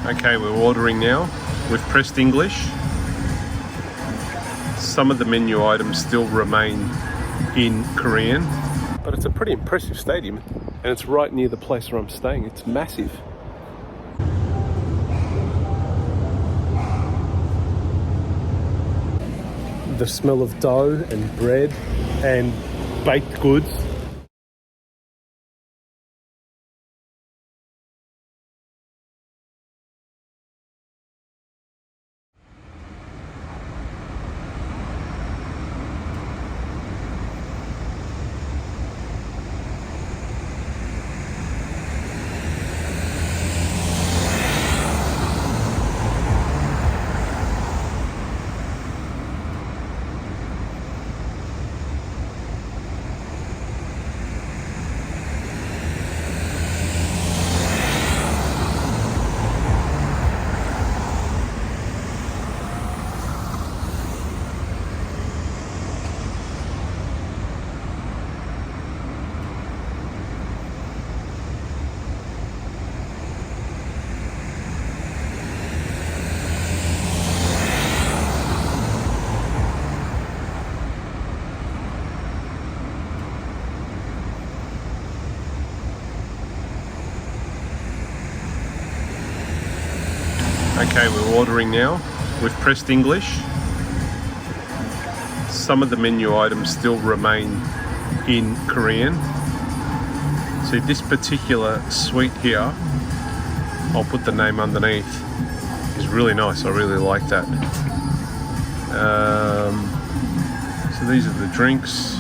Okay, we're ordering now. We've pressed English. Some of the menu items still remain in Korean, but it's a pretty impressive stadium and it's right near the place where I'm staying. It's massive. The smell of dough and bread and baked goods. Okay, we're ordering now. We've pressed English. Some of the menu items still remain in Korean. So this particular suite here, I'll put the name underneath, is really nice. I really like that. So these are the drinks.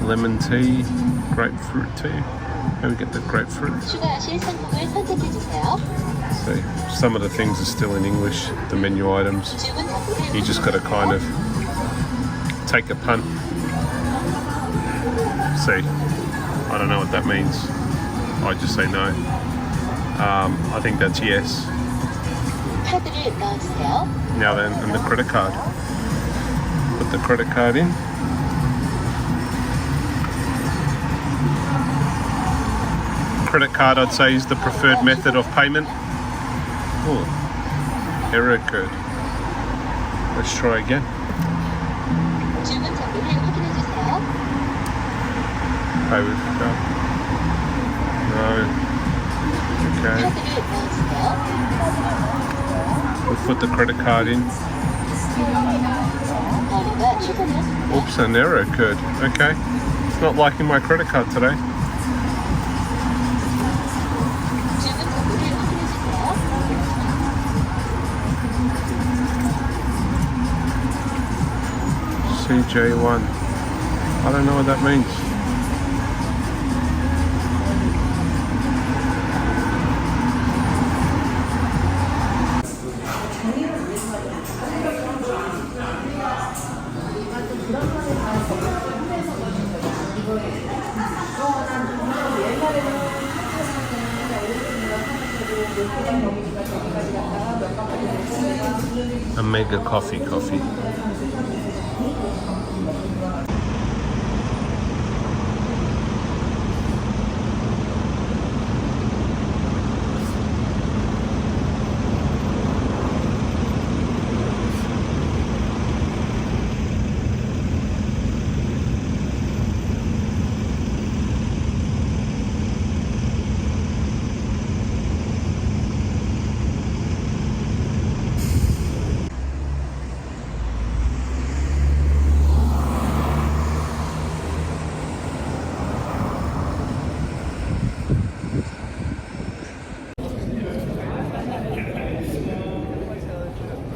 Lemon tea, grapefruit tea. How we get the grapefruit? See, some of the things are still in English, the menu items. You just got to kind of take a punt. See, I don't know what that means. I just say no. I think that's yes. Now then, and the credit card. Put the credit card in. Credit card, I'd say, is the preferred method of payment. Oh, error occurred. Let's try again. Pay with card. No. Okay. We'll put the credit card in. Oops, an error occurred. Okay. It's not liking my credit card today. CJ1. I don't know what that means. A mega coffee.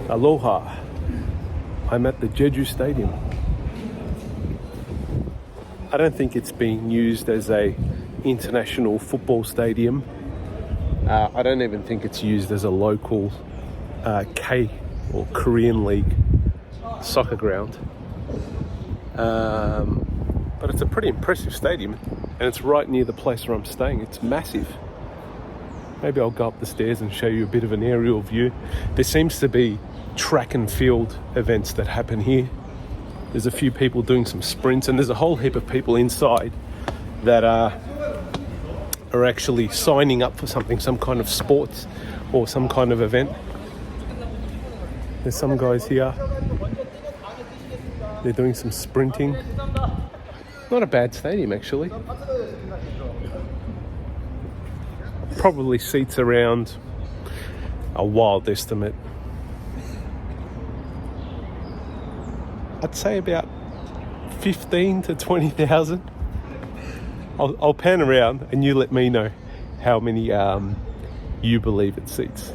Aloha. I'm at the Jeju Stadium. I don't think it's being used as a international football stadium. I don't even think it's used as a local K or Korean League soccer ground. But it's a pretty impressive stadium and it's right near the place where I'm staying. It's massive. Maybe I'll go up the stairs and show you a bit of an aerial view. There seems to be track and field events that happen here. There's a few people doing some sprints, and there's a whole heap of people inside that are actually signing up for something, some kind of sports or some kind of event. There's some guys here. They're doing some sprinting. Not a bad stadium, actually. Probably seats around, a wild estimate, I'd say about 15 to 20,000. I'll pan around and you let me know how many you believe it seats.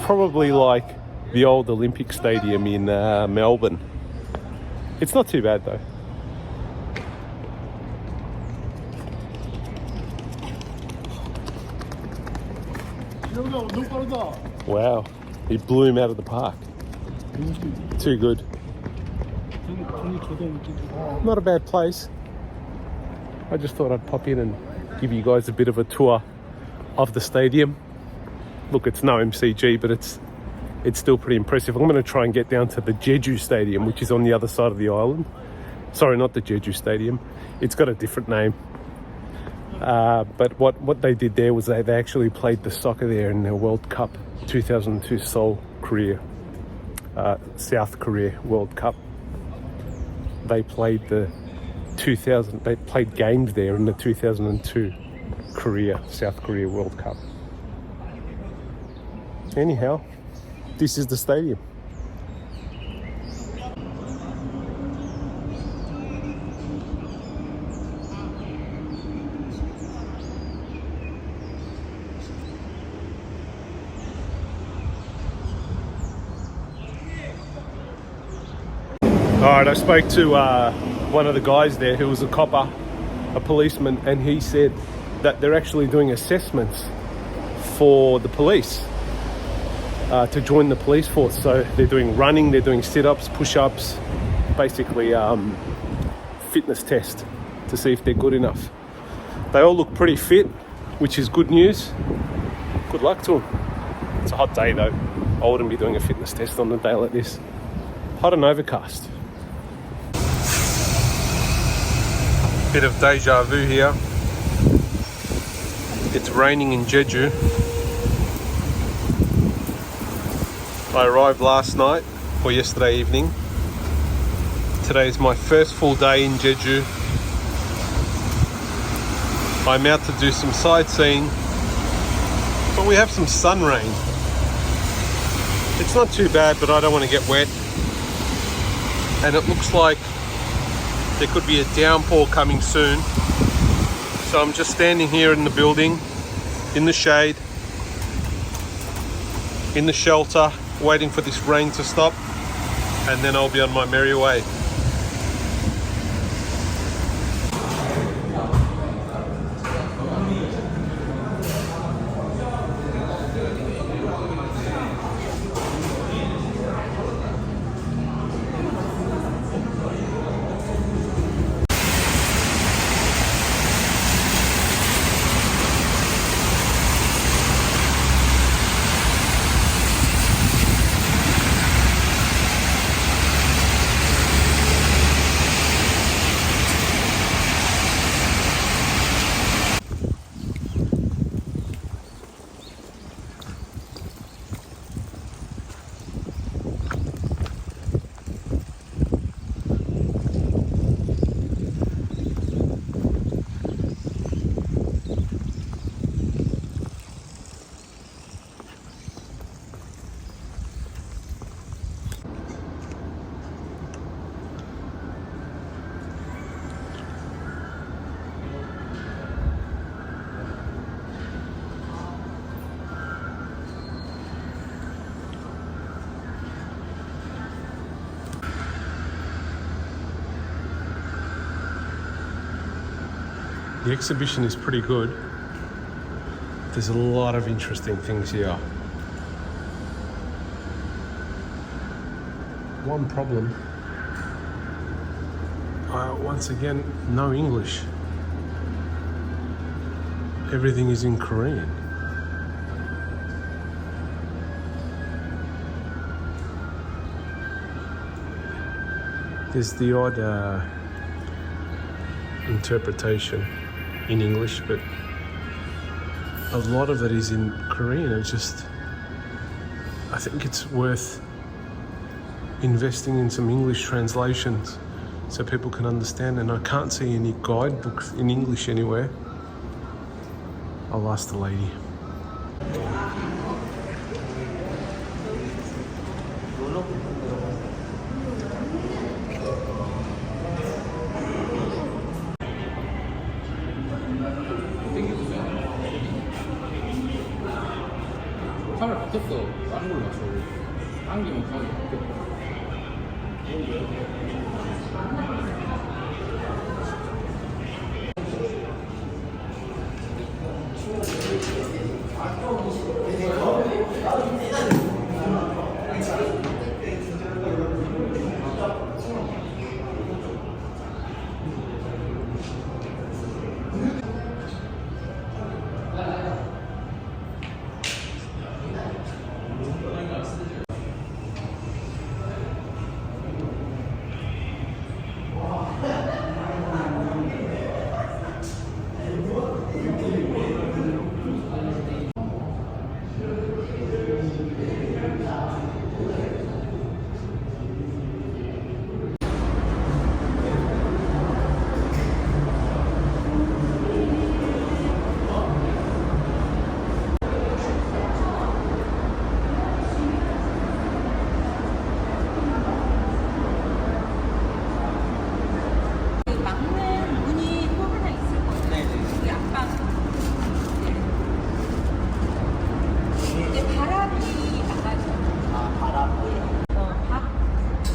Probably like the old Olympic Stadium in Melbourne. It's not too bad though. Wow, he blew him out of the park. Too good. Not a bad place. I just thought I'd pop in and give you guys a bit of a tour of the stadium. Look, it's no MCG, but it's still pretty impressive. I'm going to try and get down to the Jeju Stadium, which is on the other side of the island. Sorry, not the Jeju Stadium. It's got a different name. But what they did there was they actually played the soccer there in the World Cup 2002 Seoul, Korea, South Korea World Cup. They played they played games there in the 2002 South Korea World Cup. Anyhow, this is the stadium. Alright, I spoke to one of the guys there who was a copper, a policeman, and he said that they're actually doing assessments for the police to join the police force. So they're doing running, they're doing sit-ups, push-ups, basically fitness test to see if they're good enough. They all look pretty fit, which is good news. Good luck to them. It's a hot day though. I wouldn't be doing a fitness test on a day like this. Hot and overcast. Bit of deja vu here. It's raining in Jeju. I arrived last night or yesterday evening. Today is my first full day in Jeju. I'm out to do some sightseeing, but we have some sun rain. It's not too bad, but I don't want to get wet. And it looks like there could be a downpour coming soon. So I'm just standing here in the building, in the shade, in the shelter, waiting for this rain to stop, and then I'll be on my merry way. The exhibition is pretty good. There's a lot of interesting things here. One problem, once again, no English. Everything is in Korean. There's the odd interpretation in English, but a lot of it is in Korean. I think it's worth investing in some English translations so people can understand, and I can't see any guidebooks in English anywhere. I'll ask the lady. 카메라 바뀌었어. 다른 걸로 맞춰. 안경은 카메라 바뀌었어.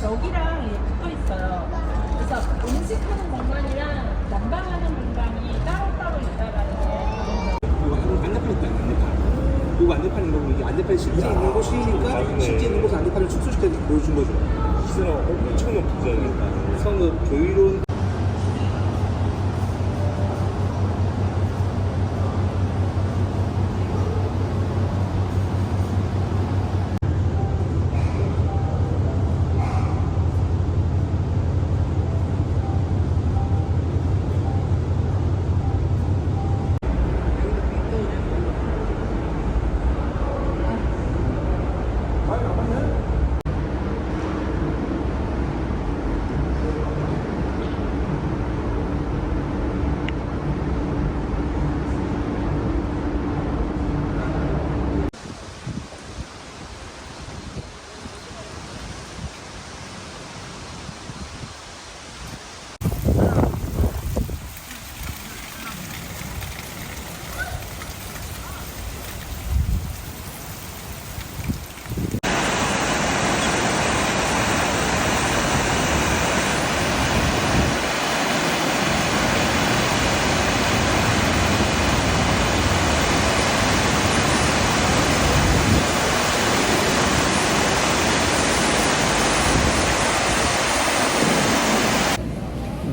여기랑 붙어 있어요. 그래서 음식하는 공간이랑 난방하는 공간이 따로따로 있다라는 게. 안내판이 있다, 안내판. 이거 안내판인 거고, 이게 안내판이 실제 있는 곳이니까 실제 있는 곳에 안내판을 축소시켜 보여준 거죠. 기세는 엄청 높죠. 성급 조이론.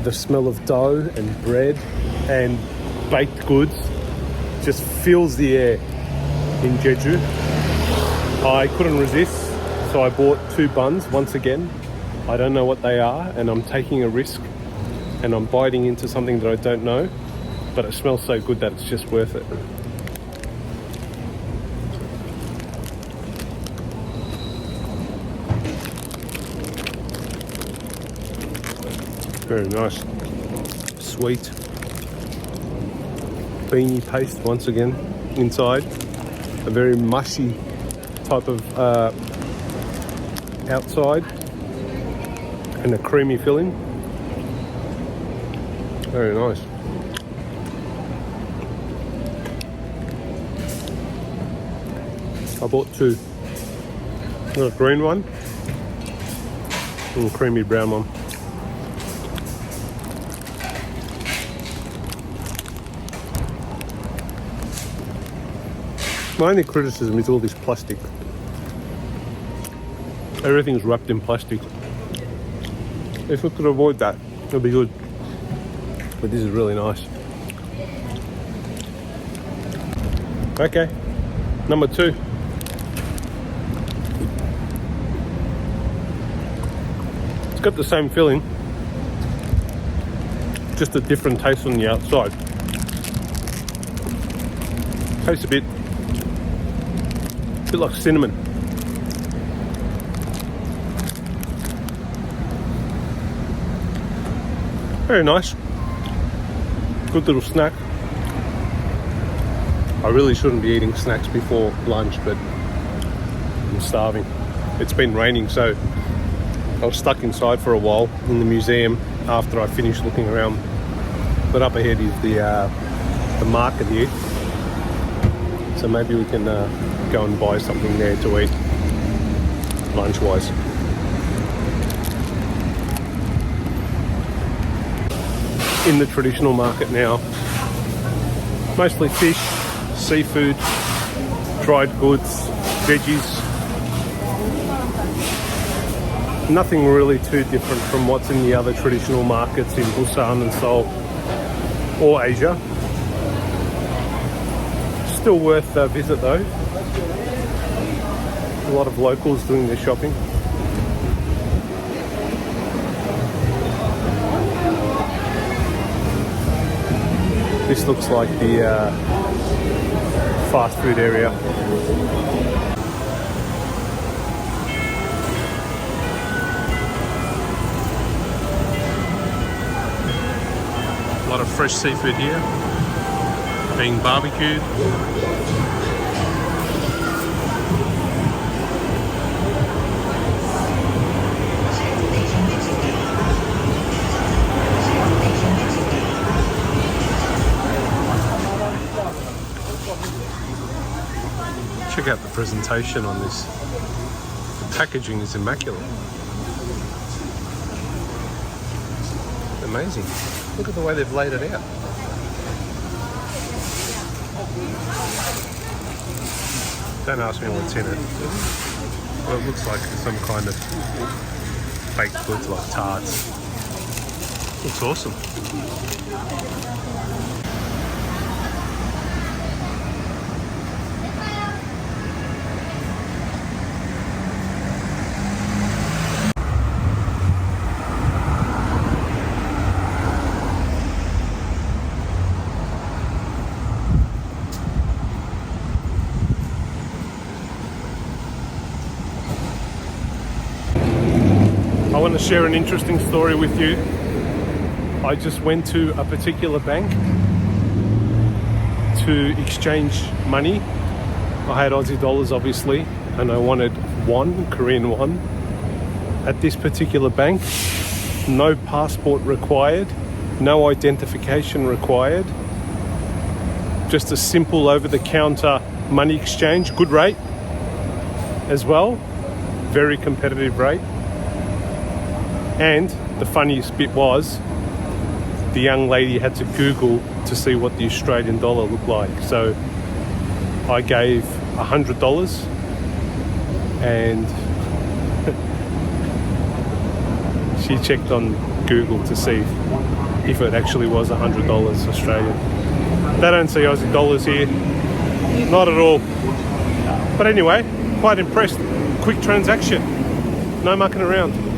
The smell of dough and bread and baked goods just fills the air in Jeju. I couldn't resist, so I bought 2 buns once again. I don't know what they are, and I'm taking a risk, and I'm biting into something that I don't know, but it smells so good that it's just worth it. Very nice. Sweet. Beanie paste once again inside. A very mushy type of outside. And a creamy filling. Very nice. I bought 2. Got a green one and a creamy brown one. My only criticism is all this plastic. Everything's wrapped in plastic. If we could avoid that, it'd be good. But this is really nice. Okay, number 2. It's got the same filling. Just a different taste on the outside. Tastes a bit like cinnamon. Very nice. Good little snack. I really shouldn't be eating snacks before lunch, but I'm starving. It's been raining, so I was stuck inside for a while in the museum after I finished looking around. But up ahead is the market here, so maybe we can go and buy something there to eat lunch-wise. In the traditional market now, mostly fish, seafood, dried goods, veggies. Nothing really too different from what's in the other traditional markets in Busan and Seoul or Asia. Still worth a visit though. A lot of locals doing their shopping. This looks like the fast food area. A lot of fresh seafood here, being barbecued. Check out the presentation on this. The packaging is immaculate. Amazing. Look at the way they've laid it out. Don't ask me what's in it. Well, it looks like some kind of baked goods like tarts. Looks awesome. I want to share an interesting story with you. I just went to a particular bank to exchange money. I had Aussie dollars obviously, and I wanted won, Korean won. At this particular bank, no passport required, no identification required. Just a simple over-the-counter money exchange, good rate as well, very competitive rate. And the funniest bit was, the young lady had to Google to see what the Australian dollar looked like. So I gave $100 and she checked on Google to see if it actually was $100 Australian. They don't see Aussie dollars here, not at all. But anyway, quite impressed. Quick transaction, no mucking around.